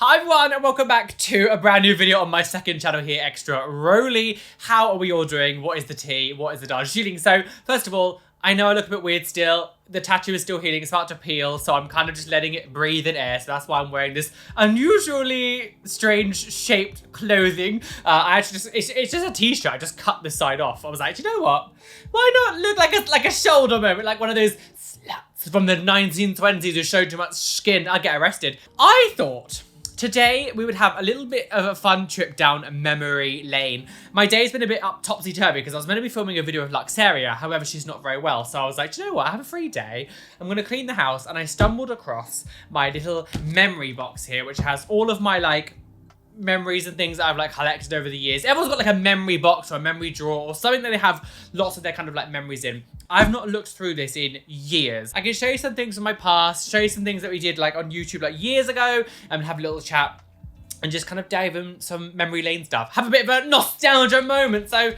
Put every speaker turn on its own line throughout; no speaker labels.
Hi everyone and welcome back to a brand new video on my second channel here, Extra Roly. How are we all doing? What is the tea? What is the Darjeeling? So first of all, I know I look a bit weird still. The tattoo is still healing, it's about to peel, so I'm kind of just letting it breathe in air. So that's why I'm wearing this unusually strange shaped clothing. I actually it's just a t-shirt. I just cut this side off. I was like, you know what? Why not look like a shoulder moment, like one of those sluts from the 1920s who showed too much skin? I'd get arrested. I thought today we would have a little bit of a fun trip down memory lane. My day's been a bit up topsy-turvy because I was meant to be filming a video of Luxaria, however she's not very well, so I was like, do you know what, I have a free day, I'm gonna clean the house, and I stumbled across my little memory box here, which has all of my like memories and things that I've like collected over the years. Everyone's got like a memory box or a memory drawer or something that they have lots of their kind of like memories in. I've not looked through this in years. I can show you some things from my past, show you some things that we did like on YouTube like years ago, and have a little chat and just kind of dive in some memory lane stuff. Have a bit of a nostalgia moment. So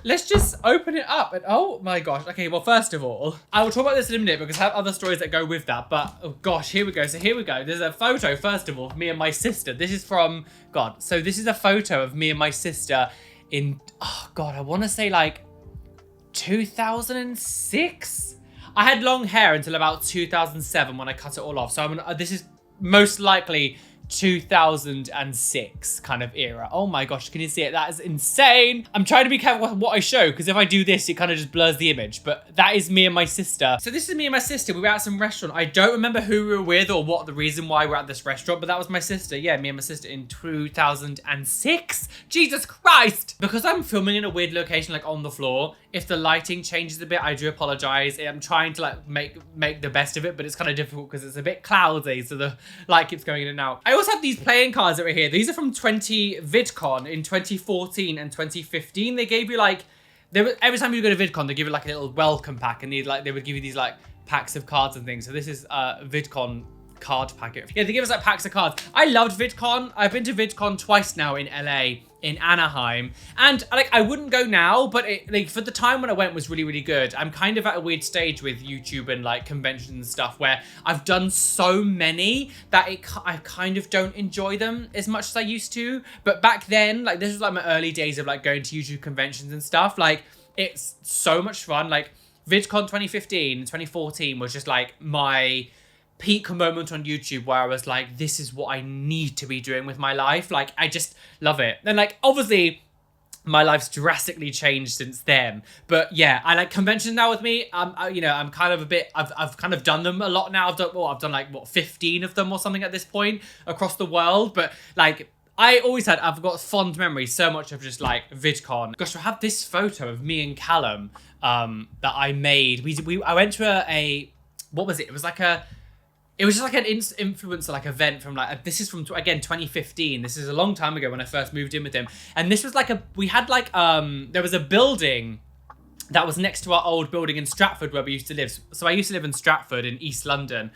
let's just open it up. And oh my gosh. Okay, well, first of all, I will talk about this in a minute because I have other stories that go with that. But oh gosh, here we go. So here we go. There's a photo, first of all, of me and my sister. This is from, God. So this is a photo of me and my sister in, oh God, I want to say like 2006. I had long hair until about 2007 when I cut it all off. So this is most likely 2006 kind of era. Oh my gosh, can you see it? That is insane. I'm trying to be careful with what I show because if I do this, it kind of just blurs the image. But that is me and my sister. So this is me and my sister. We were at some restaurant. I don't remember who we were with or what the reason why we're at this restaurant, but that was my sister. Yeah, me and my sister in 2006. Jesus Christ! Because I'm filming in a weird location, like on the floor, if the lighting changes a bit, I do apologize. I'm trying to like make the best of it, but it's kind of difficult because it's a bit cloudy, so the light keeps going in and out. I also have these playing cards over here. These are from Vidcon in 2014 and 2015. They gave you like, every time you go to Vidcon, they give you like a little welcome pack, and they would give you these like packs of cards and things. So this is Vidcon card packet. Yeah, they give us like packs of cards. I loved Vidcon. I've been to Vidcon twice now in LA, in Anaheim, and like I wouldn't go now, but it, like for the time when I went was really, really good. I'm kind of at a weird stage with YouTube and like conventions and stuff where I've done so many that I kind of don't enjoy them as much as I used to. But back then, like this was like my early days of like going to YouTube conventions and stuff. Like it's so much fun. Like VidCon 2015 and 2014 was just like my peak moment on YouTube where I was like, this is what I need to be doing with my life. Like, I just love it. And like, obviously, my life's drastically changed since then. But yeah, I like conventions now with me. You know, I'm kind of a bit, I've kind of done them a lot now. I've done like, what, 15 of them or something at this point across the world. But like, I've got fond memories, so much of just like VidCon. Gosh, I have this photo of me and Callum that I made. I went to what was it? It was just like an influencer like event from like, this is from, again, 2015. This is a long time ago when I first moved in with him. And this was like we had like, there was a building that was next to our old building in Stratford where we used to live. So I used to live in Stratford in East London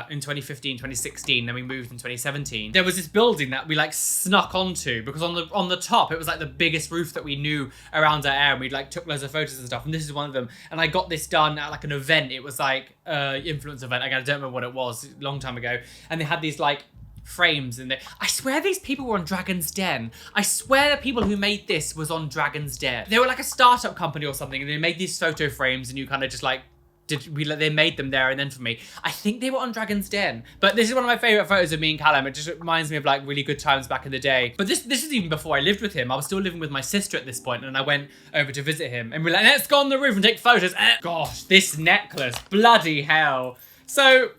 in 2015, 2016. Then we moved in 2017. There was this building that we like snuck onto because on the top, it was like the biggest roof that we knew around our area. And we like took loads of photos and stuff. And this is one of them. And I got this done at like an event. It was like influence event. Like, I don't remember what it was, a long time ago. And they had these like frames in there. I swear these people were on Dragon's Den. I swear the people who made this was on Dragon's Den. They were like a startup company or something, and they made these photo frames, and you kind of just like they made them there and then for me. I think they were on Dragon's Den. But this is one of my favorite photos of me and Callum. It just reminds me of like really good times back in the day. But this is even before I lived with him. I was still living with my sister at this point, and I went over to visit him, and we're like, let's go on the roof and take photos. Gosh, this necklace, bloody hell. So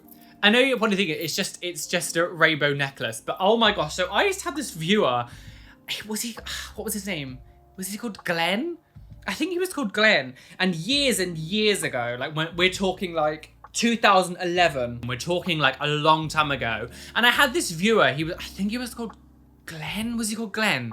I know you're probably thinking it's just a rainbow necklace, but oh my gosh. So I used to have this viewer. What was his name? Was he called Glenn? I think he was called Glenn. And years ago, like when we're talking like 2011, we're talking like a long time ago. And I had this viewer, I think he was called Glenn. Was he called Glenn?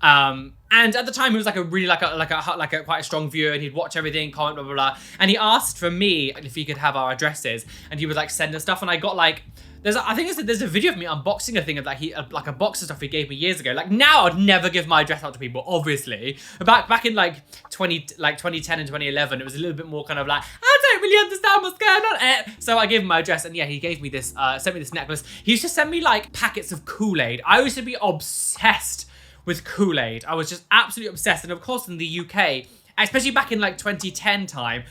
And at the time he was like a really like a quite a strong viewer, and he'd watch everything, comment, blah, blah, blah. And he asked for me if he could have our addresses, and he would like send us stuff, and I got like, I think there's a video of me unboxing a thing of like a box of stuff he gave me years ago. Like now I'd never give my address out to people, obviously. But back in like 2010 and 2011, it was a little bit more kind of like, I don't really understand what's going on. So I gave him my address, and yeah, he gave me this, sent me this necklace. He used to send me like packets of Kool-Aid. I used to be obsessed with Kool-Aid. I was just absolutely obsessed. And of course in the UK, especially back in like 2010 time,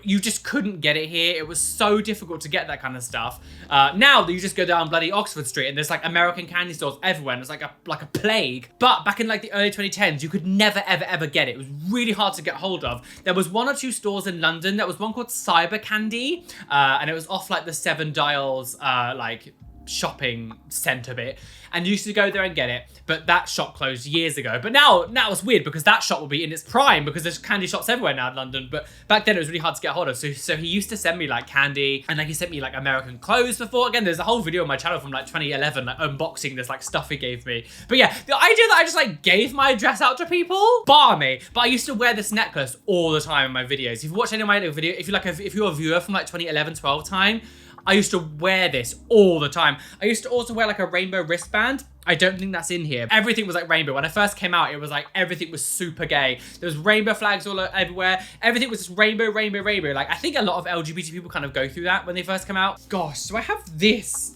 you just couldn't get it here. It was so difficult to get that kind of stuff. Now you just go down bloody Oxford Street and there's like American candy stores everywhere, and it's like a plague. But back in like the early 2010s, you could never ever get it. It was really hard to get hold of. There was 1 or 2 stores in London. There was one called Cyber Candy, and it was off like the Seven Dials like shopping centre bit, and you used to go there and get it, but that shop closed years ago. But now it's weird because that shop will be in its prime because there's candy shops everywhere now in London, but back then it was really hard to get hold of. So he used to send me like candy, and like he sent me like American clothes before. Again, there's a whole video on my channel from like 2011 like unboxing this like stuff he gave me. But yeah, the idea that I just like gave my address out to people, bar me. But I used to wear this necklace all the time in my videos. If you watch any of my videos, if you're a viewer from like 2011-12 time, I used to wear this all the time. I used to also wear like a rainbow wristband. I don't think that's in here. Everything was like rainbow. When I first came out, it was like everything was super gay. There was rainbow flags all everywhere. Everything was just rainbow. Like I think a lot of LGBT people kind of go through that when they first come out. Gosh, so I have this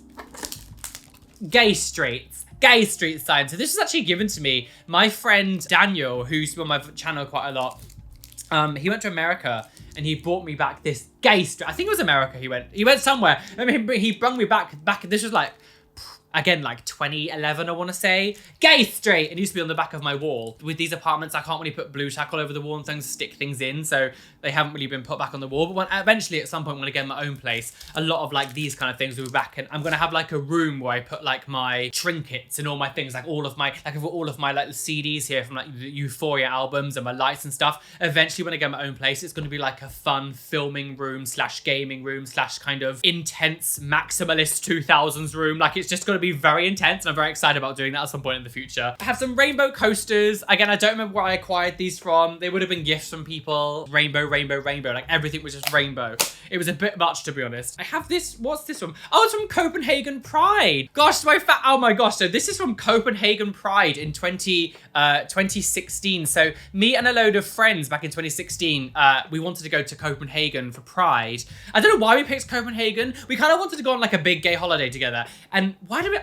gay streets sign. So this was actually given to me. My friend Daniel, who's on my channel quite a lot, he went to America and he brought me back this gay street. I think it was America he went somewhere. I mean, he brought me back, this was like, again, like 2011, I want to say. Gay street! It used to be on the back of my wall. With these apartments, I can't really put blue tack all over the wall and things, stick things in, so they haven't really been put back on the wall. But eventually, at some point, when I get my own place, a lot of like these kind of things will be back, and I'm gonna have like a room where I put like my trinkets and all my things, like all of my like CDs here from like the Euphoria albums and my lights and stuff. Eventually, when I get my own place, it's gonna be like a fun filming room / gaming room / kind of intense maximalist 2000s room. Like it's just gonna be very intense, and I'm very excited about doing that at some point in the future. I have some rainbow coasters. Again, I don't remember where I acquired these from. They would have been gifts from people. Rainbow. Like everything was just rainbow. It was a bit much, to be honest. I have this. What's this from? Oh, it's from Copenhagen Pride. Gosh, oh my gosh. So this is from Copenhagen Pride in 2016. So me and a load of friends back in 2016, we wanted to go to Copenhagen for Pride. I don't know why we picked Copenhagen. We kind of wanted to go on like a big gay holiday together. And why did we...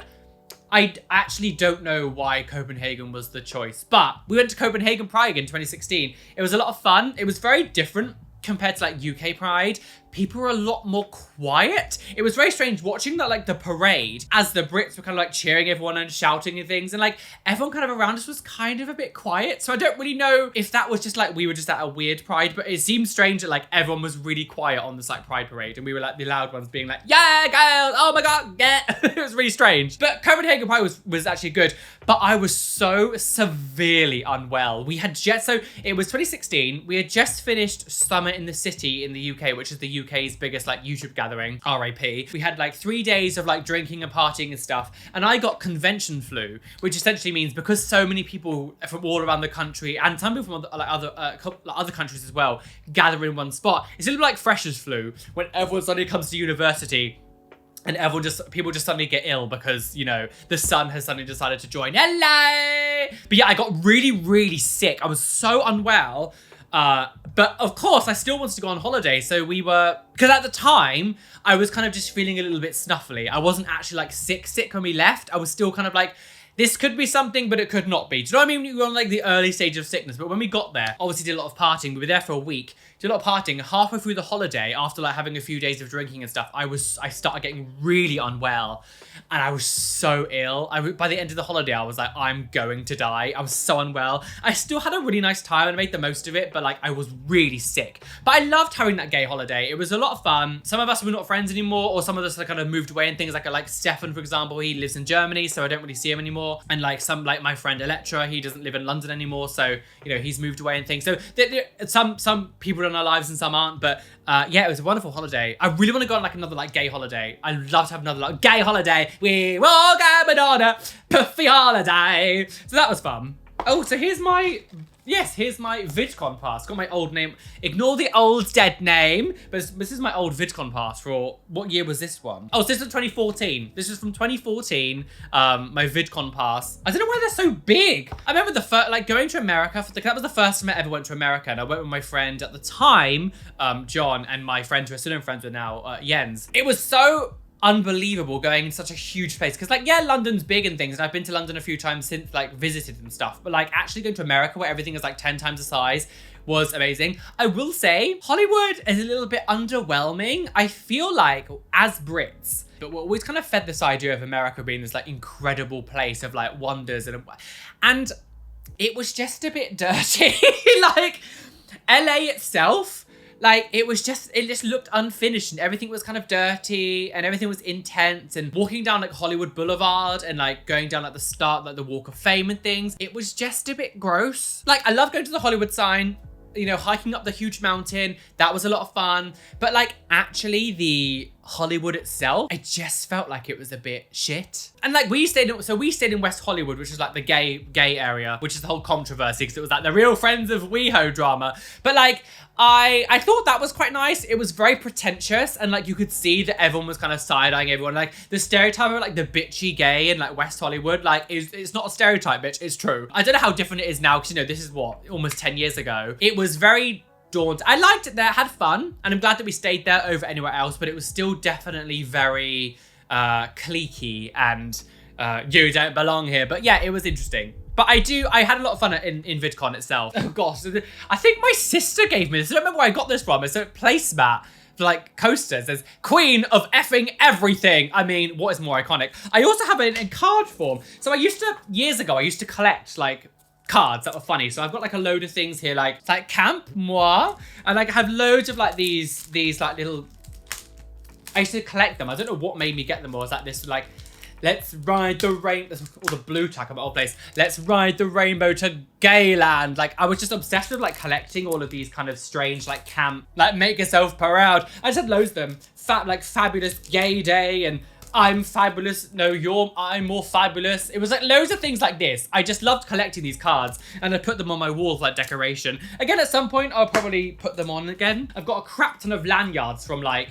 I actually don't know why Copenhagen was the choice, but we went to Copenhagen Pride in 2016. It was a lot of fun. It was very different compared to like UK Pride. People were a lot more quiet. It was very strange watching that, like the parade, as the Brits were kind of like cheering everyone and shouting and things, and like everyone kind of around us was kind of a bit quiet. So I don't really know if that was just like we were just at a weird Pride, but it seemed strange that like everyone was really quiet on this like Pride parade, and we were like the loud ones being like, yeah, girls, oh my god, yeah. It was really strange. But Copenhagen Pride was actually good, but I was so severely unwell. We had just, so it was 2016. We had just finished Summer in the City in the UK, which is the UK's biggest like YouTube gathering, RIP. We had like 3 days of like drinking and partying and stuff, and I got convention flu, which essentially means because so many people from all around the country and some people from other countries as well gather in one spot, it's a little like freshers flu when everyone suddenly comes to university. And people just suddenly get ill because, you know, the sun has suddenly decided to join. Hello! But yeah, I got really sick. I was so unwell. But of course, I still wanted to go on holiday. So because at the time, I was kind of just feeling a little bit snuffly. I wasn't actually like sick when we left. I was still kind of like, this could be something, but it could not be. Do you know what I mean? We were on like the early stage of sickness, but when we got there, obviously did a lot of partying. We were there for a week, did a lot of partying. Halfway through the holiday, after like having a few days of drinking and stuff, I started getting really unwell, and I was so ill. By the end of the holiday, I was like, I'm going to die. I was so unwell. I still had a really nice time and made the most of it, but like I was really sick. But I loved having that gay holiday. It was a lot of fun. Some of us were not friends anymore, or some of us kind of moved away and things like Stefan, for example, he lives in Germany, so I don't really see him anymore. And like my friend Electra, he doesn't live in London anymore, so you know he's moved away and things. So some people are in our lives and some aren't, but yeah, it was a wonderful holiday. I really want to go on like another like gay holiday. I'd love to have another like gay holiday. We will go Madonna puffy holiday. So that was fun. Oh, so here's my Yes, here's my VidCon pass. Got my old name. Ignore the old dead name. But this is my old VidCon pass for, what year was this one? Oh, so this is 2014. This is from 2014, my VidCon pass. I don't know why they're so big. I remember the first, like going to America, that was the first time I ever went to America. And I went with my friend at the time, John, and my friends who are still friends with now, Jens. It was so unbelievable going in such a huge place, because like, yeah, London's big and things, and I've been to London a few times since, like visited and stuff, but like actually going to America where everything is like 10 times the size was amazing. I will say Hollywood is a little bit underwhelming. I feel like as Brits, but we're always kind of fed this idea of America being this like incredible place of like wonders, and it was just a bit dirty. Like LA itself, like it just looked unfinished, and everything was kind of dirty and everything was intense, and walking down like Hollywood Boulevard and like going down like the start, like the Walk of Fame and things, it was just a bit gross. Like I love going to the Hollywood sign, you know, hiking up the huge mountain. That was a lot of fun. But like actually the Hollywood itself, I just felt like it was a bit shit. And like we stayed in West Hollywood, which is like the gay area, which is the whole controversy because it was like the Real Friends of WeHo drama. But like I thought that was quite nice. It was very pretentious, and like you could see that everyone was kind of side-eyeing everyone. Like the stereotype of like the bitchy gay in like West Hollywood, like it's not a stereotype, bitch, it's true. I don't know how different it is now, because you know, this is what, almost 10 years ago. It was very daunting. I liked it there, had fun, and I'm glad that we stayed there over anywhere else, but it was still definitely very cliquey and you don't belong here. But yeah, it was interesting. But I had a lot of fun in VidCon itself. Oh gosh, I think my sister gave me this. I don't remember where I got this from. It's a placemat for like coasters. There's Queen of effing everything. I mean, what is more iconic? I also have it in card form. So years ago, I used to collect like cards that were funny. So I've got like a load of things here, like it's like Camp Moi. And like I have loads of like these like little, I used to collect them. I don't know what made me get them, or was that this like, let's ride the rain, there's all the blue tack of my old place. Let's ride the rainbow to Gayland. Like I was just obsessed with like collecting all of these kind of strange like camp, like make yourself proud. I just had loads of them. Like fabulous gay day and I'm fabulous. No, I'm more fabulous. It was like loads of things like this. I just loved collecting these cards, and I put them on my wall for like decoration. Again, at some point, I'll probably put them on again. I've got a crap ton of lanyards from like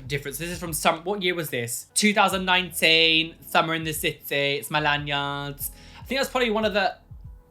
different. This is from what year was this? 2019, Summer in the City. It's my lanyards. I think that's probably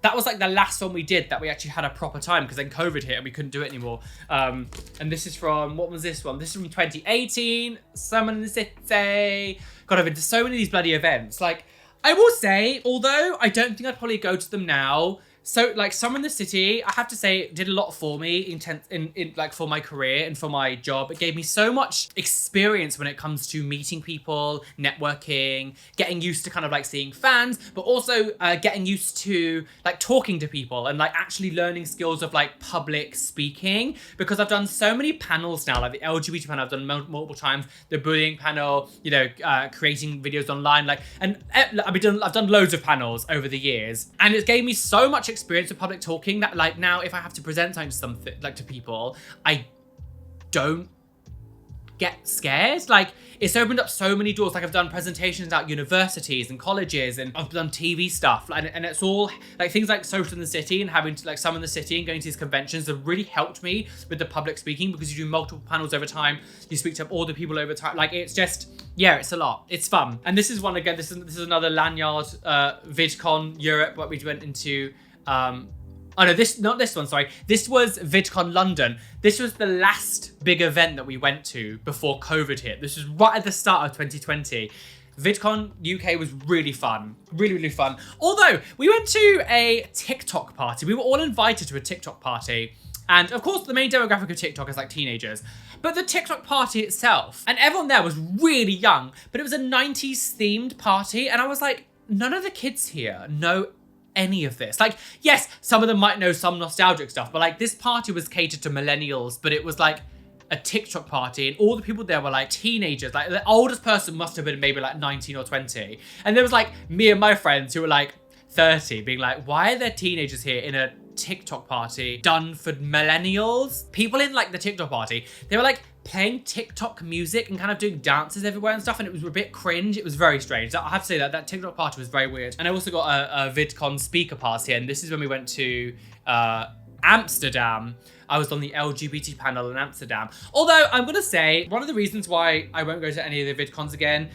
that was like the last one we did that we actually had a proper time, because then COVID hit and we couldn't do it anymore. And this is from, what was this one? This is from 2018, Summer in the City. God, I've been to so many of these bloody events. Like, I will say, although I don't think I'd probably go to them now, so like Summer in the City, I have to say, did a lot for me in like for my career and for my job. It gave me so much experience when it comes to meeting people, networking, getting used to kind of like seeing fans, but also getting used to like talking to people and like actually learning skills of like public speaking, because I've done so many panels now, like the LGBT panel I've done multiple times, the bullying panel, you know, creating videos online, like, and I've done loads of panels over the years, and it gave me so much experience with public talking that like now if I have to present something like to people, I don't get scared. Like it's opened up so many doors. Like I've done presentations at universities and colleges, and I've done TV stuff, and it's all like things like Social in the City and having to like Summer in the City and going to these conventions have really helped me with the public speaking, because you do multiple panels over time, you speak to all the people over time. Like it's just, yeah, it's a lot. It's fun. And this is one again, this is another lanyard, VidCon Europe, what we went into. Oh no, not this one, sorry. This was VidCon London. This was the last big event that we went to before COVID hit. This was right at the start of 2020. VidCon UK was really fun. Really, really fun. Although, we went to a TikTok party. We were all invited to a TikTok party. And of course, the main demographic of TikTok is like teenagers. But the TikTok party itself, and everyone there was really young, but it was a 90s themed party. And I was like, none of the kids here know any of this. Like, yes, some of them might know some nostalgic stuff, but like this party was catered to millennials, but it was like a TikTok party, and all the people there were like teenagers. Like the oldest person must have been maybe like 19 or 20. And there was like me and my friends who were like 30 being like, why are there teenagers here in a TikTok party done for millennials. People in like the TikTok party, they were like playing TikTok music and kind of doing dances everywhere and stuff, and it was a bit cringe. It was very strange. I have to say that TikTok party was very weird. And I also got a VidCon speaker party, and this is when we went to Amsterdam. I was on the LGBT panel in Amsterdam. Although I'm gonna say, one of the reasons why I won't go to any of the VidCons again,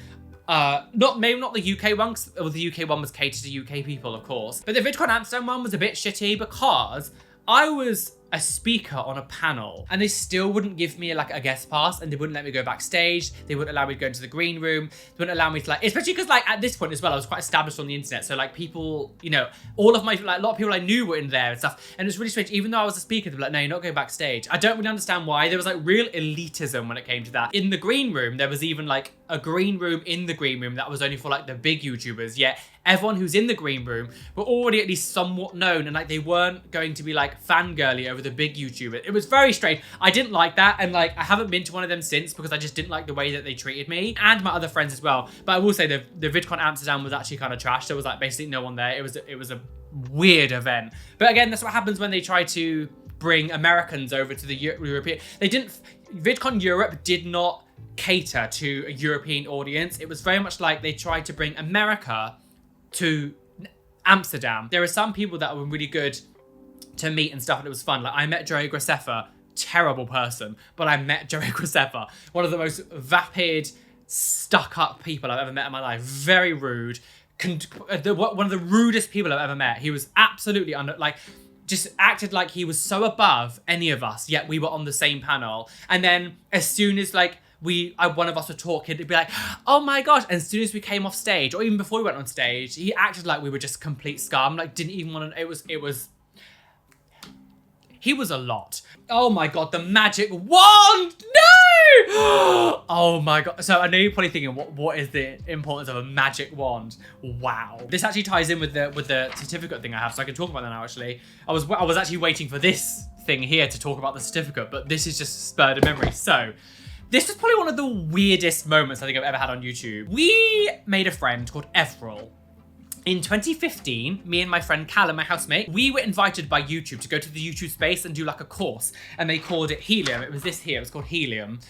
maybe not the UK one, because the UK one was catered to UK people, of course. But the VidCon Amsterdam one was a bit shitty because I was a speaker on a panel and they still wouldn't give me like a guest pass, and they wouldn't let me go backstage. They wouldn't allow me to go into the green room. They wouldn't allow me to like, especially because like at this point as well, I was quite established on the internet. So like people, you know, all of my, like a lot of people I knew were in there and stuff. And it was really strange. Even though I was a speaker, they were like, no, you're not going backstage. I don't really understand why. There was like real elitism when it came to that. In the green room, there was even like a green room in the green room that was only for like the big YouTubers. Yet everyone who's in the green room were already at least somewhat known, and like they weren't going to be like fangirly over the big YouTuber. It was very strange. I didn't like that, and like I haven't been to one of them since because I just didn't like the way that they treated me and my other friends as well. But I will say the VidCon Amsterdam was actually kind of trash. There was like basically no one there. It was a weird event. But again, that's what happens when they try to bring Americans over to the European. VidCon Europe did not cater to a European audience. It was very much like they tried to bring America to Amsterdam. There are some people that were really good to meet and stuff, and it was fun. Like I met Joey Graceffa, terrible person, but I met Joey Graceffa, one of the most vapid, stuck-up people I've ever met in my life. Very rude. One of the rudest people I've ever met. He was absolutely just acted like he was so above any of us, yet we were on the same panel. And then as soon as like one of us would talk, he'd be like, oh my gosh. And as soon as we came off stage, or even before we went on stage, he acted like we were just complete scum. Like didn't even want to, he was a lot. Oh my God, the magic wand, no! Oh my God. So I know you're probably thinking, what is the importance of a magic wand? Wow. This actually ties in with the certificate thing I have, so I can talk about that now actually. I was actually waiting for this thing here to talk about the certificate, but this is just spurred a memory. So this is probably one of the weirdest moments I think I've ever had on YouTube. We made a friend called Everall. In 2015, me and my friend Callum, my housemate, we were invited by YouTube to go to the YouTube space and do like a course, and they called it Helium. It was this here, it was called Helium.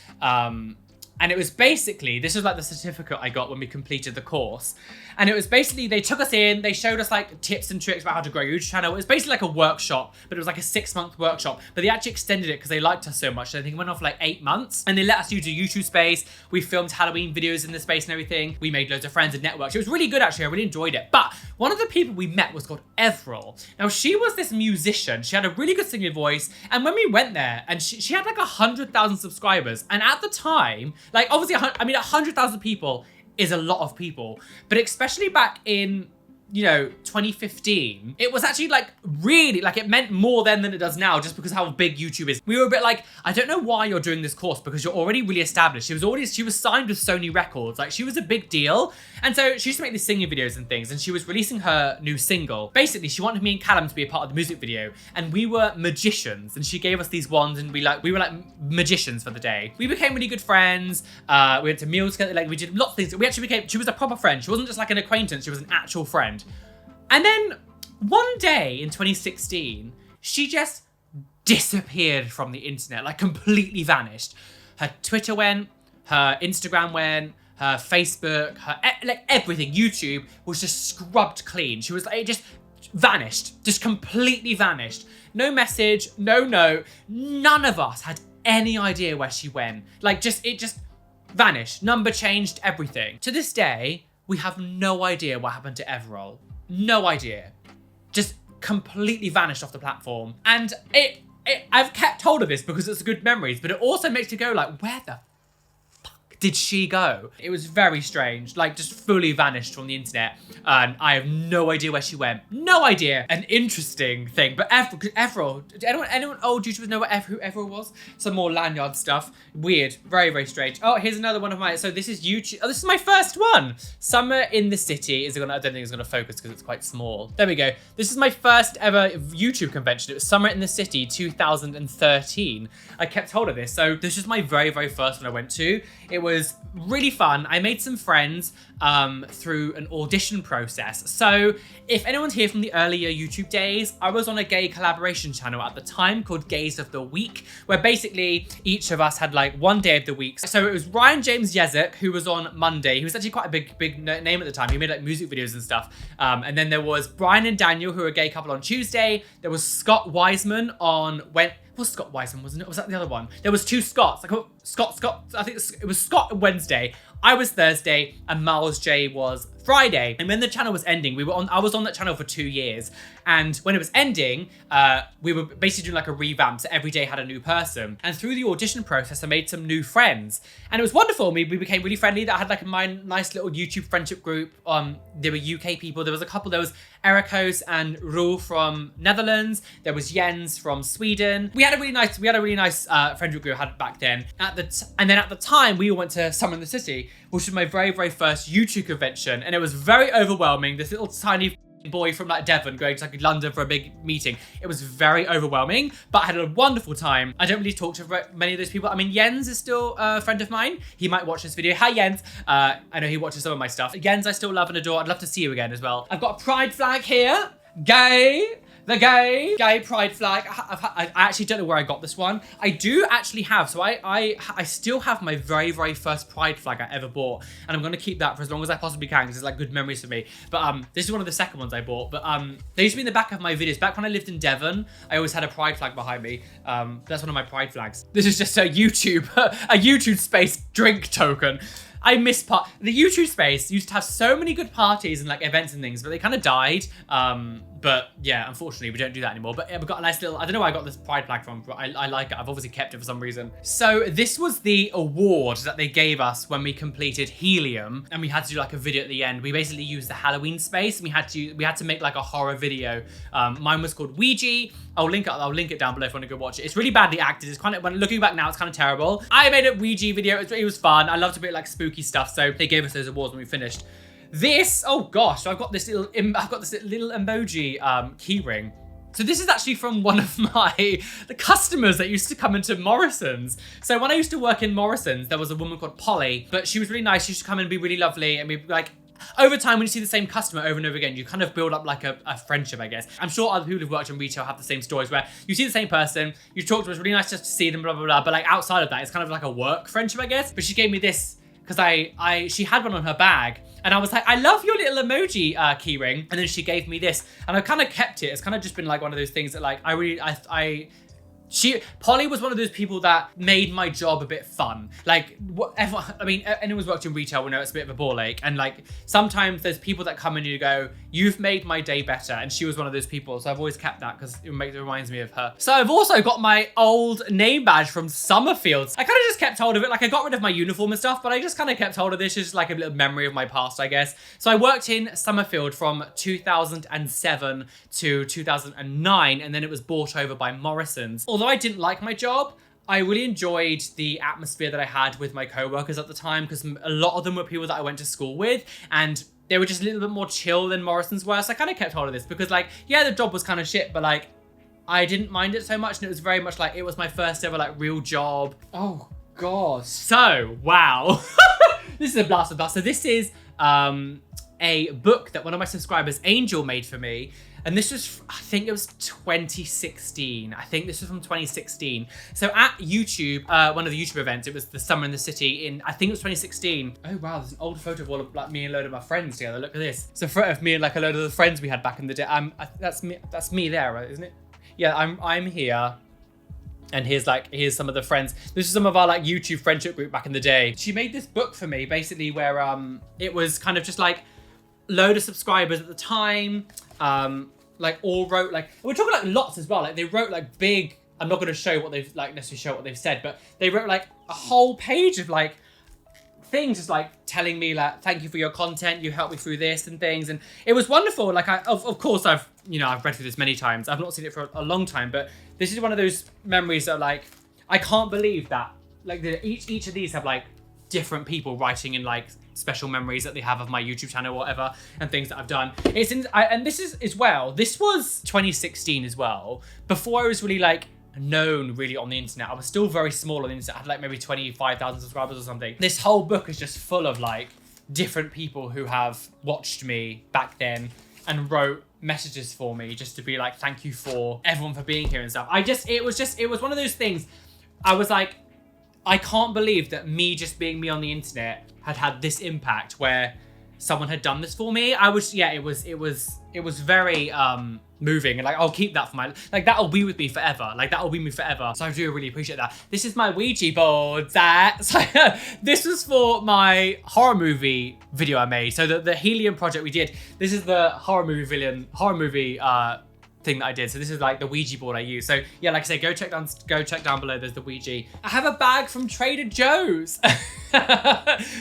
And it was basically, this was like the certificate I got when we completed the course. And it was basically, they took us in, they showed us like tips and tricks about how to grow your YouTube channel. It was basically like a workshop, but it was like a 6-month workshop. But they actually extended it because they liked us so much. So I think it went on for like 8 months. And they let us use a YouTube space. We filmed Halloween videos in the space and everything. We made loads of friends and networks. It was really good actually, I really enjoyed it. But one of the people we met was called Everall. Now she was this musician. She had a really good singing voice. And when we went there, and she had like 100,000 subscribers. And at the time, like obviously, 100,000 people is a lot of people, but especially back in, 2015, it was actually like really, like it meant more then than it does now, just because how big YouTube is. We were a bit like, I don't know why you're doing this course because you're already really established. She was signed with Sony Records. Like she was a big deal. And so she used to make these singing videos and things, and she was releasing her new single. Basically, she wanted me and Callum to be a part of the music video, and we were magicians, and she gave us these wands, and we were like magicians for the day. We became really good friends. We went to meals together, like we did lots of things. We actually she was a proper friend. She wasn't just like an acquaintance, she was an actual friend. And then one day in 2016, she just disappeared from the internet, like completely vanished. Her Twitter went, her Instagram went, her Facebook, like everything, YouTube was just scrubbed clean. She was like, it just vanished, just completely vanished. No message, no note. None of us had any idea where she went. Like it just vanished. Number changed, everything. To this day, we have no idea what happened to Everall. No idea. Just completely vanished off the platform. And I've kept hold of this because it's good memories, but it also makes you go like, where the fuck did she go? It was very strange, like just fully vanished from the internet. And I have no idea where she went. No idea. An interesting thing, but Everall, did anyone old YouTubers know who Everall was? Some more lanyard stuff. Weird, very, very strange. Oh, here's another one of my, so this is YouTube. Oh, this is my first one. Summer in the City I don't think it's gonna focus because it's quite small. There we go. This is my first ever YouTube convention. It was Summer in the City 2013. I kept hold of this. So this is my very, very first one I went to. It was was really fun. I made some friends through an audition process. So if anyone's here from the earlier YouTube days, I was on a gay collaboration channel at the time called Gays of the Week, where basically each of us had like one day of the week. So it was Ryan James Yezek, who was on Monday. He was actually quite a big name at the time. He made like music videos and stuff. And then there was Brian and Daniel, who were a gay couple, on Tuesday. There was Scott Wiseman on was Scott Wiseman, wasn't it? Was that the other one? There was two Scotts. Like Scott. I think it was Scott Wednesday. I was Thursday, and Miles J was Friday. And when the channel was ending, I was on that channel for 2 years. And when it was ending, we were basically doing like a revamp, so every day had a new person. And through the audition process, I made some new friends. And it was wonderful. We became really friendly. I had like my nice little YouTube friendship group. There were UK people. There was a couple. There was Ericos and Roly from Netherlands. There was Jens from Sweden. We had a really nice friendship group I had back then. And then at the time, we all went to Summer in the City, which was my very, very first YouTube convention. And it was very overwhelming. This little tiny boy from like Devon going to like London for a big meeting. It was very overwhelming, but I had a wonderful time. I don't really talk to many of those people. I mean, Jens is still a friend of mine. He might watch this video. Hi, Jens. I know he watches some of my stuff. Jens, I still love and adore. I'd love to see you again as well. I've got a pride flag here. Gay. The gay pride flag. I actually don't know where I got this one. I do actually have, so I still have my very, very first pride flag I ever bought. And I'm gonna keep that for as long as I possibly can, because it's like good memories for me. But this is one of the second ones I bought. But they used to be in the back of my videos. Back when I lived in Devon, I always had a pride flag behind me. That's one of my pride flags. This is just a YouTube space drink token. I miss the YouTube space used to have so many good parties and like events and things, but they kind of died. But yeah, unfortunately, we don't do that anymore. But yeah, we've got a nice little, I don't know where I got this pride flag from, but I like it. I've obviously kept it for some reason. So this was the award that they gave us when we completed Helium, and we had to do like a video at the end. We basically used the Halloween space, and we had to make like a horror video. Mine was called Ouija. I'll link it down below if you want to go watch it. It's really badly acted. It's kind of, when looking back now, it's kind of terrible. I made a Ouija video. It was fun. I loved a bit like spooky stuff. So they gave us those awards when we finished. This, oh gosh, so I've got this little emoji keyring. So this is actually from one of the customers that used to come into Morrison's. So when I used to work in Morrison's, there was a woman called Polly, but she was really nice. She used to come in and be really lovely, and we like, over time, when you see the same customer over and over again, you kind of build up like a friendship, I guess. I'm sure other people who've worked in retail have the same stories where you see the same person, you talk to them, it's really nice just to see them, blah, blah, blah. But like outside of that, it's kind of like a work friendship, I guess. But she gave me this because she had one on her bag. And I was like, I love your little emoji keyring. And then she gave me this, and I kind of kept it. It's kind of just been like one of those things that like, Polly was one of those people that made my job a bit fun. Like, whatever, I mean, anyone who's worked in retail will know it's a bit of a ball ache. And like, sometimes there's people that come in and you go, you've made my day better. And she was one of those people. So I've always kept that because it reminds me of her. So I've also got my old name badge from Summerfields. I kind of just kept hold of it. Like, I got rid of my uniform and stuff, but I just kind of kept hold of this. It's just like a little memory of my past, I guess. So I worked in Summerfield from 2007 to 2009. And then it was bought over by Morrison's. Although I didn't like my job, I really enjoyed the atmosphere that I had with my co-workers at the time, because a lot of them were people that I went to school with, and they were just a little bit more chill than Morrison's were. So I kind of kept hold of this because like, yeah, the job was kind of shit, but like, I didn't mind it so much. And it was very much like, it was my first ever like real job. Oh God. So, wow. This is a blast of blast. So this is a book that one of my subscribers, Angel, made for me. And this was, I think it was 2016. I think this was from 2016. So at YouTube, one of the YouTube events, it was the Summer in the City in, I think it was 2016. Oh wow, there's an old photo of all of like me and a load of my friends together. Look at this. It's a photo of me and like a load of the friends we had back in the day. That's me there, right, isn't it? Yeah, I'm here. And here's some of the friends. This is some of our like YouTube friendship group back in the day. She made this book for me, basically, where it was kind of just like load of subscribers at the time. Like all wrote like, we're talking like lots as well. Like they wrote like big, I'm not going to show what they've like necessarily show what they've said, but they wrote like a whole page of like things just like telling me like, thank you for your content. You helped me through this and things. And it was wonderful. Like of course I've read through this many times. I've not seen it for a long time, but this is one of those memories that are like, I can't believe that like each of these have like different people writing in like special memories that they have of my YouTube channel or whatever, and things that I've done. And this is as well, this was 2016 as well, before I was really like known really on the internet. I was still very small on the internet. I had like maybe 25,000 subscribers or something. This whole book is just full of like different people who have watched me back then and wrote messages for me just to be like, thank you for everyone for being here and stuff. It was one of those things. I was like, I can't believe that me just being me on the internet had this impact where someone had done this for me. It was very moving, and like I'll keep that for my, like that'll be with me forever. Like that'll be me forever. So I do really appreciate that. This is my Ouija board. This was for my horror movie video I made. So the Helium project we did. This is the horror movie thing that I did. So this is like the Ouija board I use. So yeah, like I say, go check down below. There's the Ouija. I have a bag from Trader Joe's.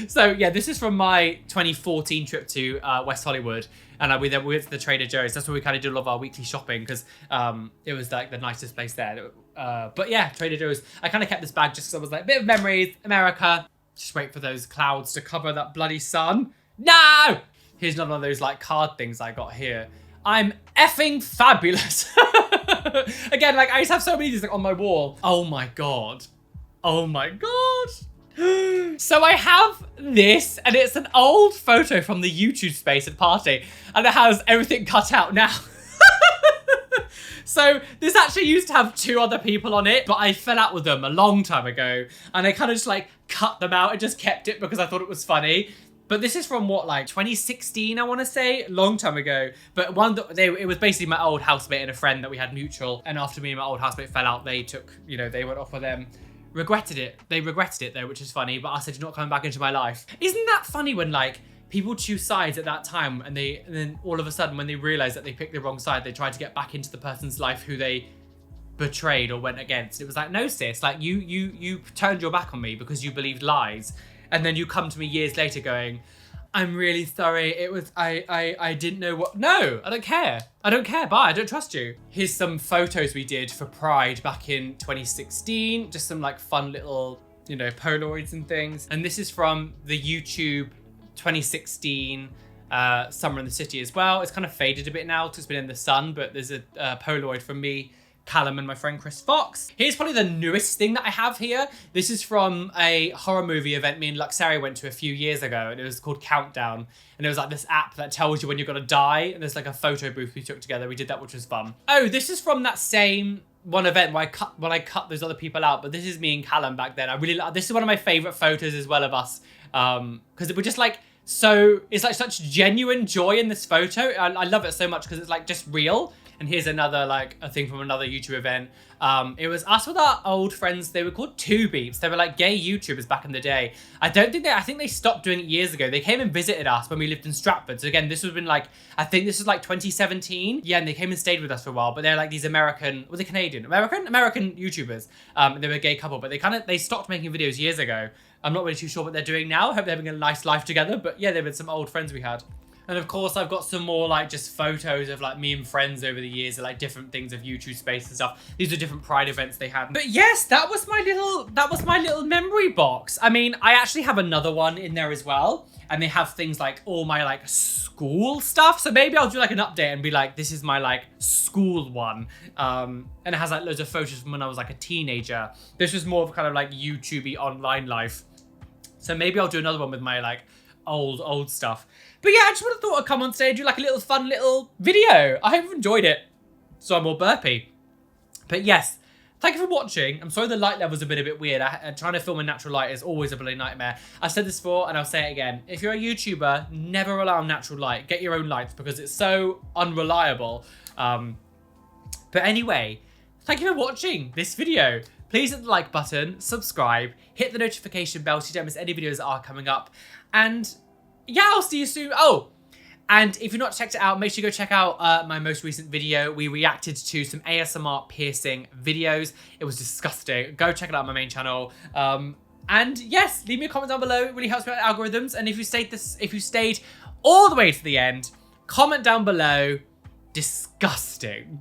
So yeah, this is from my 2014 trip to West Hollywood. And we went to the Trader Joe's. That's where we kind of did a lot of our weekly shopping because it was like the nicest place there. But yeah, Trader Joe's. I kind of kept this bag just because I was like, a bit of memories, America. Just wait for those clouds to cover that bloody sun. No! Here's another of those like card things I got here. I'm effing fabulous. Again, like I just have so many of these like on my wall. Oh my God. Oh my God. So I have this, and it's an old photo from the YouTube space at party, and it has everything cut out now. So this actually used to have 2 other people on it, but I fell out with them a long time ago, and I kind of just like cut them out and just kept it because I thought it was funny. But this is from what, like 2016, I want to say, long time ago. But it was basically my old housemate and a friend that we had mutual. And after me and my old housemate fell out, they took, they went off with them. Regretted it. They regretted it though, which is funny. But I said, you're not coming back into my life. Isn't that funny when like people choose sides at that time and then all of a sudden when they realize that they picked the wrong side, they try to get back into the person's life who they betrayed or went against. It was like, no sis, like you turned your back on me because you believed lies. And then you come to me years later going, I'm really sorry. It was, I didn't know what. No, I don't care. I don't care. Bye. I don't trust you. Here's some photos we did for Pride back in 2016. Just some like fun little, Polaroids and things. And this is from the YouTube 2016 Summer in the City as well. It's kind of faded a bit now because it's been in the sun, but there's a Polaroid from me, Callum, and my friend Chris Fox. Here's probably the newest thing that I have here. This is from a horror movie event me and Luxaria went to a few years ago, and it was called Countdown. And it was like this app that tells you when you're gonna die, and there's like a photo booth we took together. We did that, which was fun. Oh, this is from that same one event where I cut those other people out, but this is me and Callum back then. This is one of my favorite photos as well of us, because it was just like, so it's like such genuine joy in this photo. I love it so much because it's like just real. And here's another, like, a thing from another YouTube event. It was us with our old friends. They were called Two Beeps. They were like gay YouTubers back in the day. I think they stopped doing it years ago. They came and visited us when we lived in Stratford. So again, this would have been like, I think this was like 2017. Yeah, and they came and stayed with us for a while. But they're like these American, were they Canadian? American YouTubers. They were a gay couple, but they stopped making videos years ago. I'm not really too sure what they're doing now. I hope they're having a nice life together. But yeah, they were some old friends we had. And of course, I've got some more like just photos of like me and friends over the years, of like different things of YouTube space and stuff. These are different Pride events they had. But yes, that was my little memory box. I mean, I actually have another one in there as well. And they have things like all my like school stuff. So maybe I'll do like an update and be like, this is my like school one. And it has like loads of photos from when I was like a teenager. This was more of kind of like YouTube-y online life. So maybe I'll do another one with my like old stuff. But yeah, I just would have thought I'd come on stage, do like a little fun little video. I hope you've enjoyed it. So I'm all burpy. But yes, thank you for watching. I'm sorry the light levels have been a bit weird. Trying to film in natural light is always a bloody nightmare. I've said this before and I'll say it again. If you're a YouTuber, never rely on natural light. Get your own lights because it's so unreliable. But anyway, thank you for watching this video. Please hit the like button, subscribe, hit the notification bell so you don't miss any videos that are coming up. And yeah, I'll see you soon. Oh, and if you've not checked it out, make sure you go check out my most recent video. We reacted to some ASMR piercing videos. It was disgusting. Go check it out on my main channel. And yes, leave me a comment down below. It really helps me out with algorithms. And if you stayed all the way to the end, comment down below. Disgusting.